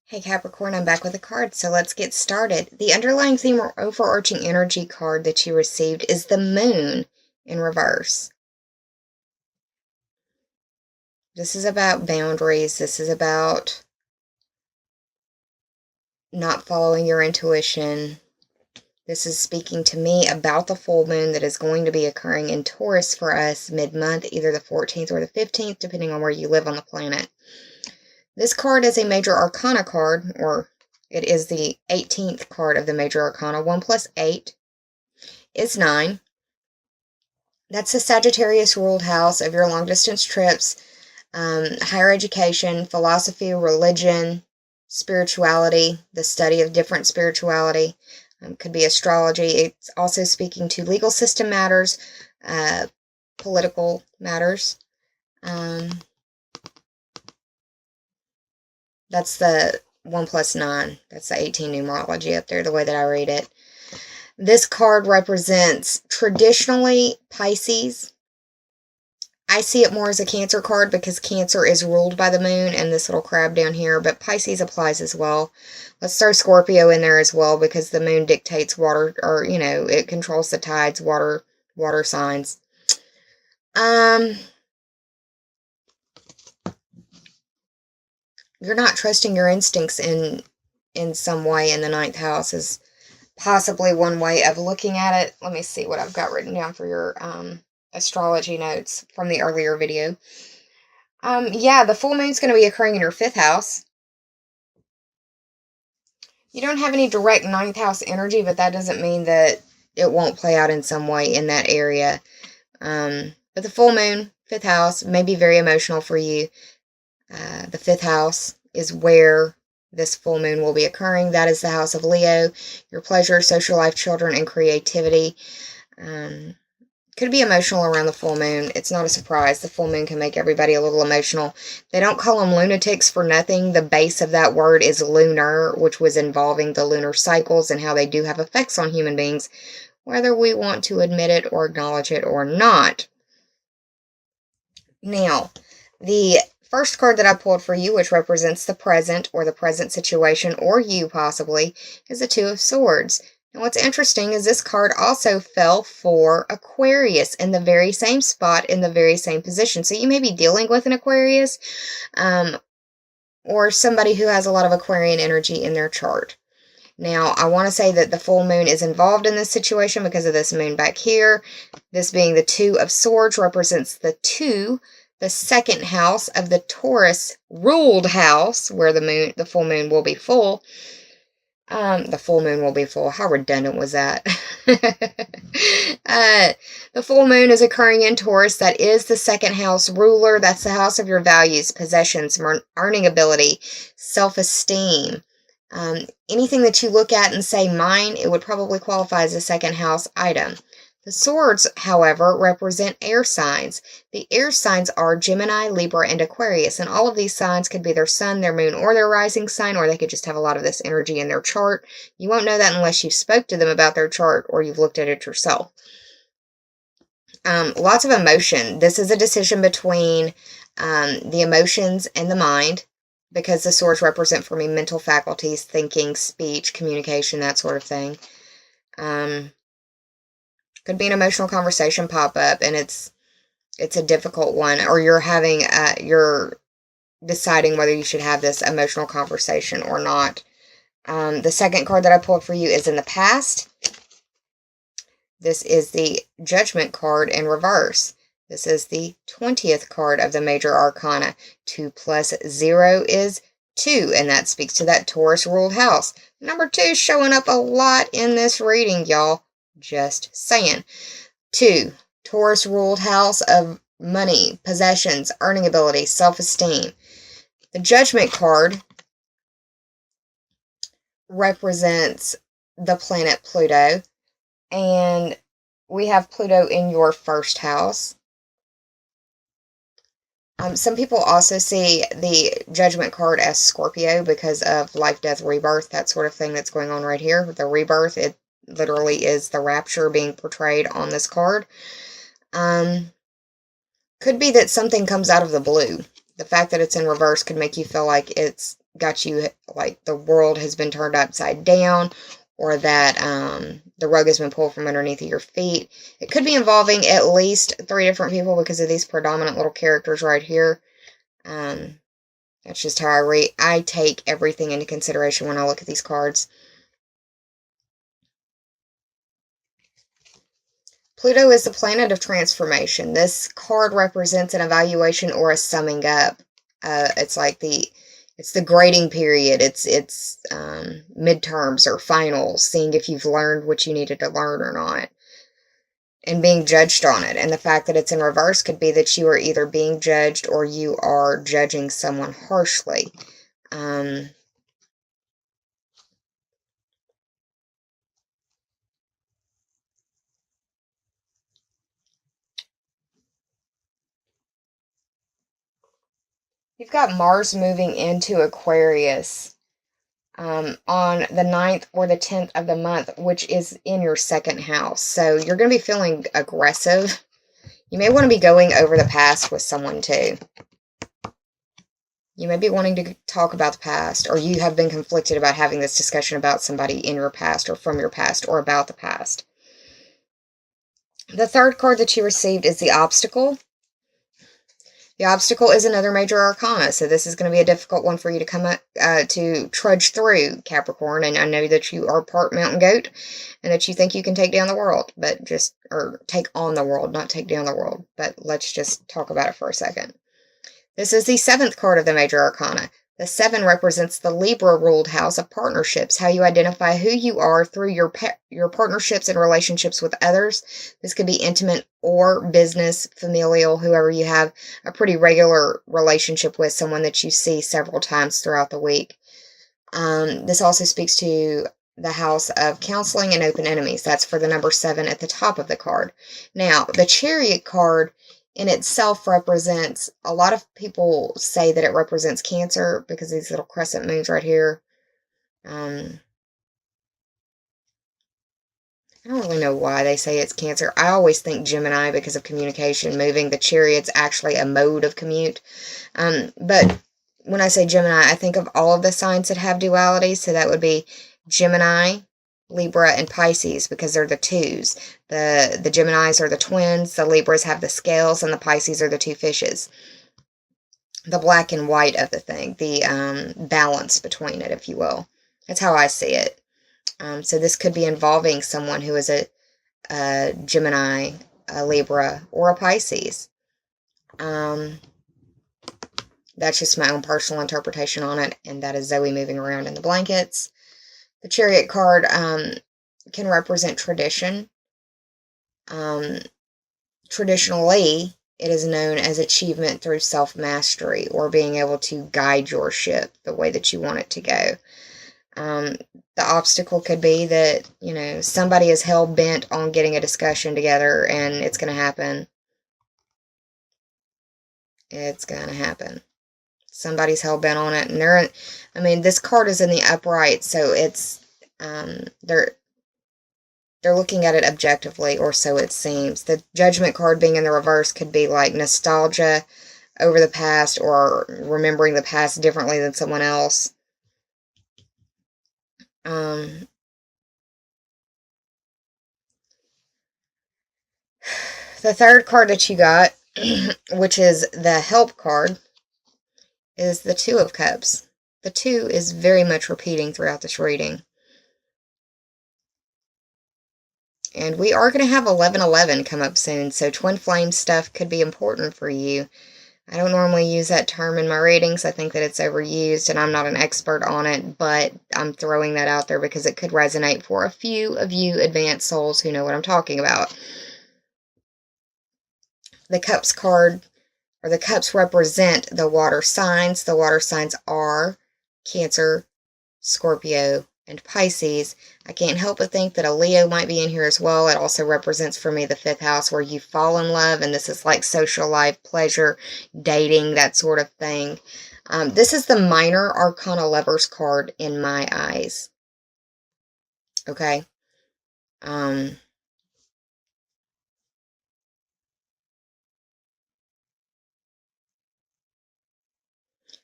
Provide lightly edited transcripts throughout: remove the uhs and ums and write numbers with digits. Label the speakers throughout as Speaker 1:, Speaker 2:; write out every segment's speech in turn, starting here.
Speaker 1: Hey Capricorn, I'm back with a card, so let's get started. The underlying theme or overarching energy card that you received is the Moon in reverse. This is about boundaries. This is about not following your intuition. This is speaking to me about the full moon that is going to be occurring in Taurus for us mid-month, either the 14th or the 15th, depending on where you live on the planet. This card is a major arcana card, or it is the 18th card of the major arcana. 1 plus 8 is 9. That's the Sagittarius ruled house of your long distance trips, higher education, philosophy, religion, spirituality, the study of different spirituality. Could be astrology. It's also speaking to legal system matters, political matters. That's the 1 plus 9. That's the 18 numerology up there, the way that I read it. This card represents traditionally Pisces. I see it more as a Cancer card because Cancer is ruled by the moon and this little crab down here, but Pisces applies as well. Let's throw Scorpio in there as well because the moon dictates water, or, it controls the tides, water signs. You're not trusting your instincts in some way in the 9th house is possibly one way of looking at it. Let me see what I've got written down for your astrology notes from the earlier video. Yeah, the full moon's going to be occurring in your 5th house. You don't have any direct 9th house energy, but that doesn't mean that it won't play out in some way in that area. But the full moon, 5th house, may be very emotional for you. The 5th house is where this full moon will be occurring. That is the house of Leo, your pleasure, social life, children, and creativity. Could be emotional around the full moon. It's not a surprise. The full moon can make everybody a little emotional. They don't call them lunatics for nothing. The base of that word is lunar, which was involving the lunar cycles and how they do have effects on human beings, whether we want to admit it or acknowledge it or not. Now, the first card that I pulled for you, which represents the present or the present situation, or you possibly, is the 2 of Swords. And what's interesting is this card also fell for Aquarius in the very same spot, in the very same position. So you may be dealing with an Aquarius, or somebody who has a lot of Aquarian energy in their chart. Now, I want to say that the full moon is involved in this situation because of this moon back here. This being the 2 of Swords represents the 2, the 2nd house of the Taurus ruled house, where the full moon will be full. The full moon will be full. How redundant was that? The full moon is occurring in Taurus. That is the 2nd house ruler. That's the house of your values, possessions, earning ability, self-esteem. Anything that you look at and say mine, it would probably qualify as a 2nd house item. The Swords, however, represent air signs. The air signs are Gemini, Libra, and Aquarius, and all of these signs could be their sun, their moon, or their rising sign, or they could just have a lot of this energy in their chart. You won't know that unless you spoke to them about their chart or you've looked at it yourself. Lots of emotion. This is a decision between the emotions and the mind, because the Swords represent for me mental faculties, thinking, speech, communication, that sort of thing. Could be an emotional conversation pop up, and it's a difficult one, or you're deciding whether you should have this emotional conversation or not. The second card that I pulled for you is in the past. This is the Judgment card in reverse. This is the 20th card of the major arcana. 2 plus 0 is 2, and that speaks to that Taurus ruled house. Number 2 is showing up a lot in this reading, y'all. Just saying. 2, Taurus ruled house of money, possessions, earning ability, self-esteem. The Judgment card represents the planet Pluto, and we have Pluto in your 1st house. Some people also see the Judgment card as Scorpio because of life, death, rebirth, that sort of thing that's going on right here. The rebirth, it literally is the rapture being portrayed on this card. Could be that something comes out of the blue. The fact that it's in reverse could make you feel like it's got you, like, the world has been turned upside down, or that the rug has been pulled from underneath of your feet. It could be involving at least 3 different people because of these predominant little characters right here. That's just how I take everything into consideration when I look at these cards. Pluto is the planet of transformation. This card represents an evaluation or a summing up. It's like it's the grading period. It's midterms or finals, seeing if you've learned what you needed to learn or not, and being judged on it. And the fact that it's in reverse could be that you are either being judged or you are judging someone harshly. You've got Mars moving into Aquarius on the 9th or the 10th of the month, which is in your 2nd house. So you're going to be feeling aggressive. You may want to be going over the past with someone too. You may be wanting to talk about the past, or you have been conflicted about having this discussion about somebody in your past or from your past or about the past. The 3rd card that you received is the Obstacle. The Obstacle is another major arcana, so this is going to be a difficult one for you to come up, to trudge through, Capricorn. And I know that you are part mountain goat, and that you think you can take down the world, or take on the world, not take down the world. But let's just talk about it for a second. This is the 7th card of the major arcana. The 7 represents the Libra-ruled house of partnerships, how you identify who you are through your partnerships and relationships with others. This could be intimate or business, familial, whoever you have a pretty regular relationship with, someone that you see several times throughout the week. This also speaks to the house of counseling and open enemies. That's for the number 7 at the top of the card. Now, the Chariot card in itself represents, a lot of people say that it represents Cancer because these little crescent moons right here. I don't really know why they say it's Cancer. I always think Gemini because of communication. Moving the Chariot's actually a mode of commute. But when I say Gemini, I think of all of the signs that have duality. So that would be Gemini, Libra, and Pisces, because they're the 2s. The Geminis are the twins, the Libras have the scales, and the Pisces are the 2 fishes. The black and white of the thing, the balance between it, if you will. That's how I see it. So this could be involving someone who is a Gemini, a Libra, or a Pisces. That's just my own personal interpretation on it, and that is Zoe moving around in the blankets. The Chariot card can represent tradition. Traditionally, it is known as achievement through self-mastery, or being able to guide your ship the way that you want it to go. The obstacle could be that, somebody is hell-bent on getting a discussion together, and it's going to happen. It's going to happen. Somebody's hell-bent on it, and this card is in the upright, so it's, they're looking at it objectively, or so it seems. The Judgment card being in the reverse could be like nostalgia over the past, or remembering the past differently than someone else. The 3rd card that you got, which is the Help card, is the 2 of Cups. The 2 is very much repeating throughout this reading. And we are going to have 1111 come up soon, so twin flame stuff could be important for you. I don't normally use that term in my readings. I think that it's overused, and I'm not an expert on it, but I'm throwing that out there because it could resonate for a few of you advanced souls who know what I'm talking about. The Cups card, or the Cups, represent the water signs. The water signs are Cancer, Scorpio, and Pisces. I can't help but think that a Leo might be in here as well. It also represents for me the 5th house, where you fall in love, and this is like social life, pleasure, dating, that sort of thing. This is the minor arcana Lovers card in my eyes. Okay.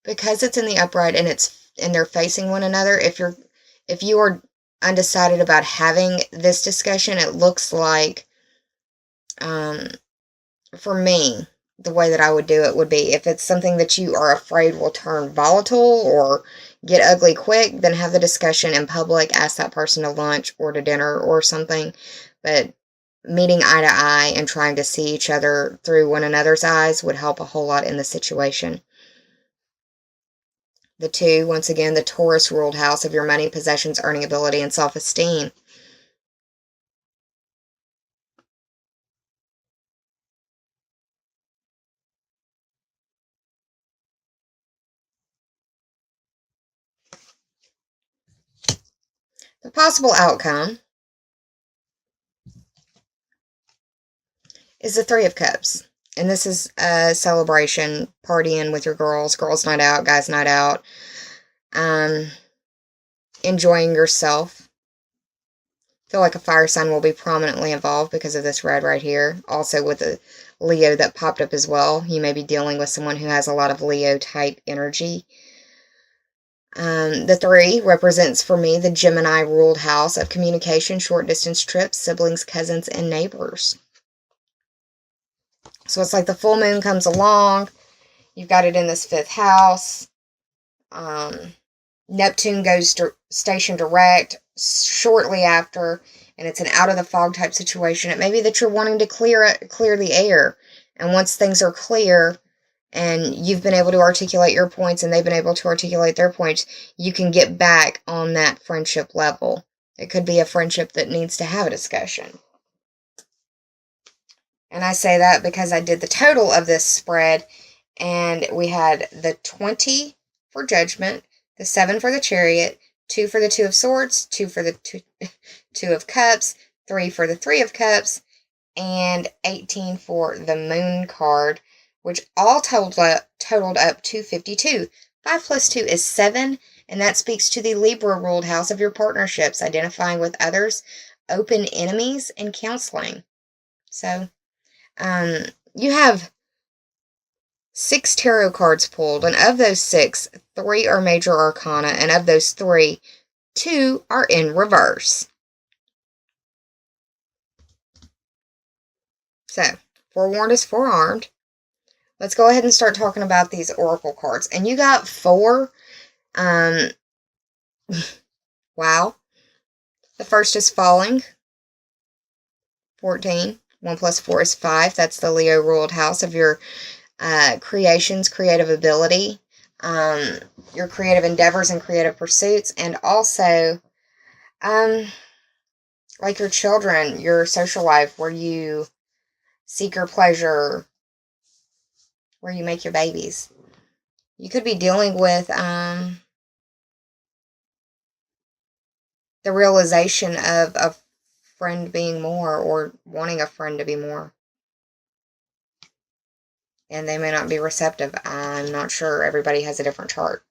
Speaker 1: Because it's in the upright and it's and they're facing one another, if you are undecided about having this discussion, it looks like, for me, the way that I would do it would be, if it's something that you are afraid will turn volatile or get ugly quick, then have the discussion in public, ask that person to lunch or to dinner or something. But meeting eye to eye and trying to see each other through one another's eyes would help a whole lot in the situation. The 2, once again, the Taurus ruled house of your money, possessions, earning ability, and self-esteem. The possible outcome is the 3 of Cups. And this is a celebration, partying with your girls night out, guys night out, enjoying yourself. I feel like a fire sign will be prominently involved because of this red right here. Also with the Leo that popped up as well. You may be dealing with someone who has a lot of Leo type energy. The 3 represents for me the Gemini ruled house of communication, short distance trips, siblings, cousins, and neighbors. So it's like the full moon comes along. You've got it in this 5th house. Neptune goes to station direct shortly after, and it's an out of the fog type situation. It may be that you're wanting to clear the air, and once things are clear and you've been able to articulate your points and they've been able to articulate their points, you can get back on that friendship level. It could be a friendship that needs to have a discussion. And I say that because I did the total of this spread, and we had the 20 for Judgment, the 7 for the Chariot, 2 for the 2 of Swords, 2 for the 2 of Cups, 3 for the 3 of Cups, and 18 for the Moon card, which all totaled up to 52. 5 plus 2 is 7, and that speaks to the Libra ruled house of your partnerships, identifying with others, open enemies, and counseling. So, you have 6 tarot cards pulled, and of those 6, 3 are major arcana, and of those 3, 2 are in reverse. So, forewarned is forearmed. Let's go ahead and start talking about these oracle cards. And you got 4. Wow. The first is falling. 14. 1 plus 4 is 5. That's the Leo ruled house of your creations, creative ability, your creative endeavors and creative pursuits, and also like your children, your social life, where you seek your pleasure, where you make your babies. You could be dealing with the realization of a friend being more, or wanting a friend to be more. And they may not be receptive. I'm not sure. Everybody has a different chart.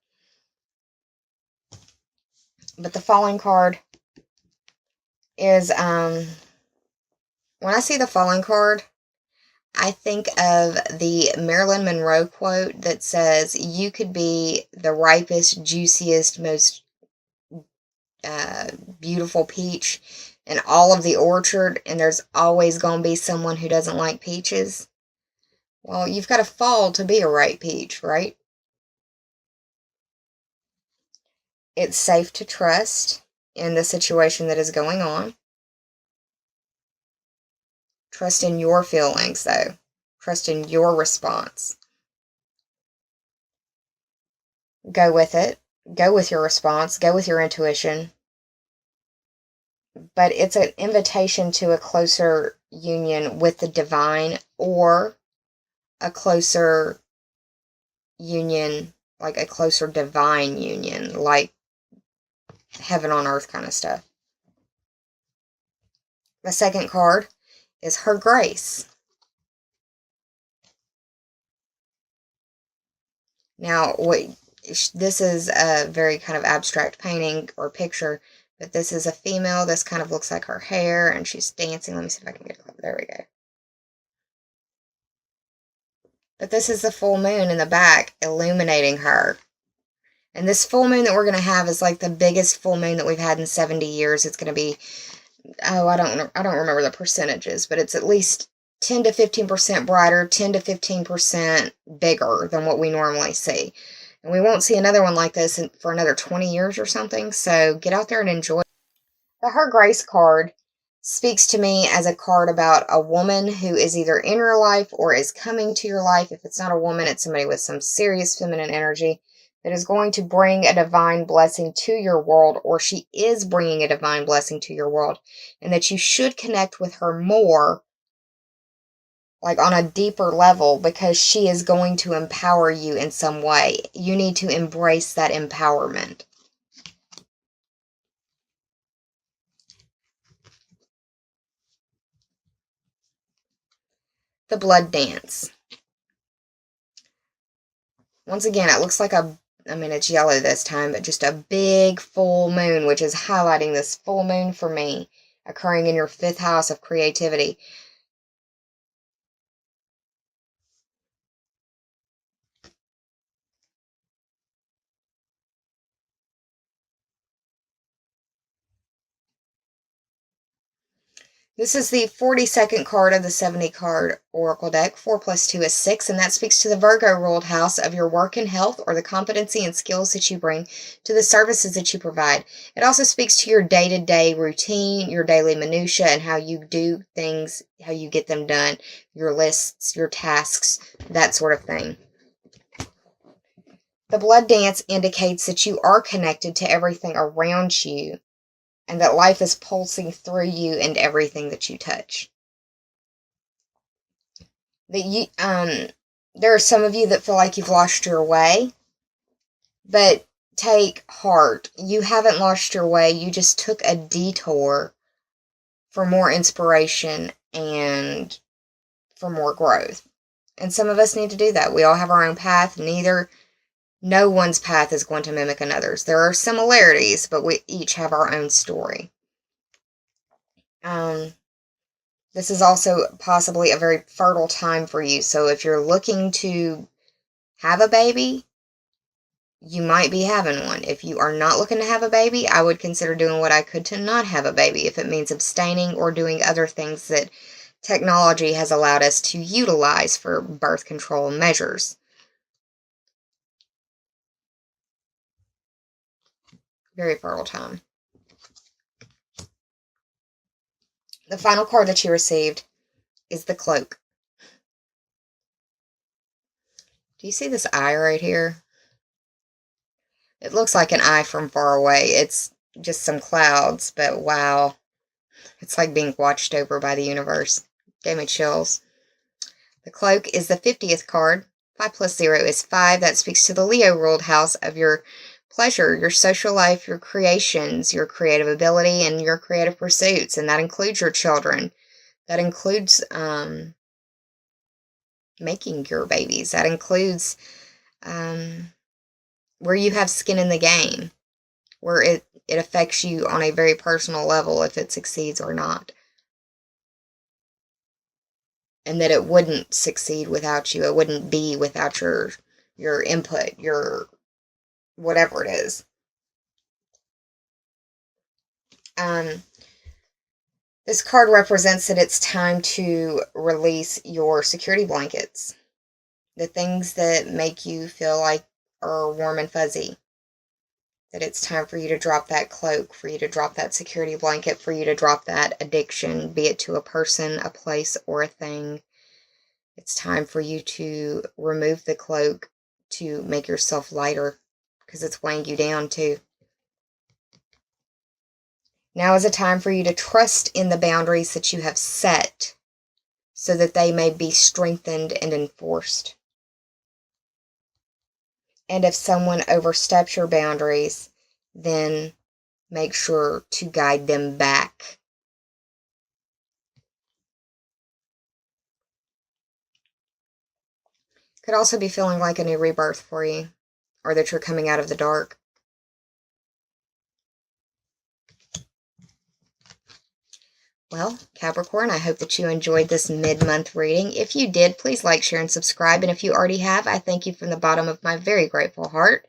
Speaker 1: But the falling card is, when I see the falling card, I think of the Marilyn Monroe quote that says, you could be the ripest, juiciest, most beautiful peach in all of the orchard, and there's always going to be someone who doesn't like peaches. Well, you've got to fall to be a ripe peach, right? It's safe to trust in the situation that is going on. Trust in your feelings, though. Trust in your response. Go with it. Go with your response. Go with your intuition. But it's an invitation to a closer union with the divine, or a closer union, like a closer divine union, like heaven on earth kind of stuff. The second card is Her Grace. Now, this is a very kind of abstract painting or picture, but this is a female. This kind of looks like her hair, and she's dancing. Let me see if I can get it. There we go. But this is the full moon in the back illuminating her. And this full moon that we're going to have is like the biggest full moon that we've had in 70 years. It's going to be, I don't remember the percentages, but it's at least 10 to 15% brighter, 10 to 15% bigger than what we normally see. And we won't see another one like this for another 20 years or something. So get out there and enjoy. The Her Grace card speaks to me as a card about a woman who is either in your life or is coming to your life. If it's not a woman, it's somebody with some serious feminine energy that is going to bring a divine blessing to your world, or she is bringing a divine blessing to your world, and that you should connect with her more, like on a deeper level, because she is going to empower you in some way. You need to embrace that empowerment. The Blood Dance. Once again, it looks like it's yellow this time, but just a big full moon, which is highlighting this full moon for me, occurring in your 5th house of creativity. This is the 42nd card of the 70 card Oracle deck. 4 plus 2 is 6, and that speaks to the Virgo ruled house of your work and health, or the competency and skills that you bring to the services that you provide. It also speaks to your day-to-day routine, your daily minutia, and how you do things, how you get them done, your lists, your tasks, that sort of thing. The Blood Dance indicates that you are connected to everything around you, and that life is pulsing through you and everything that you touch. There are some of you that feel like you've lost your way, but take heart. You haven't lost your way. You just took a detour for more inspiration and for more growth. And some of us need to do that. We all have our own path. No one's path is going to mimic another's. There are similarities, but we each have our own story. This is also possibly a very fertile time for you. So if you're looking to have a baby, you might be having one. If you are not looking to have a baby, I would consider doing what I could to not have a baby, if it means abstaining or doing other things that technology has allowed us to utilize for birth control measures. Very fertile time. The final card that you received is the Cloak. Do you see this eye right here? It looks like an eye from far away. It's just some clouds, but wow. It's like being watched over by the universe. Gave me chills. The Cloak is the 50th card. 5 plus 0 is 5. That speaks to the Leo ruled house of your pleasure, your social life, your creations, your creative ability, and your creative pursuits. And that includes your children. That includes making your babies. That includes where you have skin in the game, where it affects you on a very personal level if it succeeds or not. And that it wouldn't succeed without you. It wouldn't be without your input, your whatever it is. This card represents that it's time to release your security blankets. The things that make you feel like are warm and fuzzy. That it's time for you to drop that cloak, for you to drop that security blanket, for you to drop that addiction, be it to a person, a place, or a thing. It's time for you to remove the cloak to make yourself lighter, because it's weighing you down too. Now is a time for you to trust in the boundaries that you have set so that they may be strengthened and enforced. And if someone oversteps your boundaries, then make sure to guide them back. Could also be feeling like a new rebirth for you, or that you're coming out of the dark. Well, Capricorn, I hope that you enjoyed this mid-month reading. If you did, please like, share, and subscribe. And if you already have, I thank you from the bottom of my very grateful heart.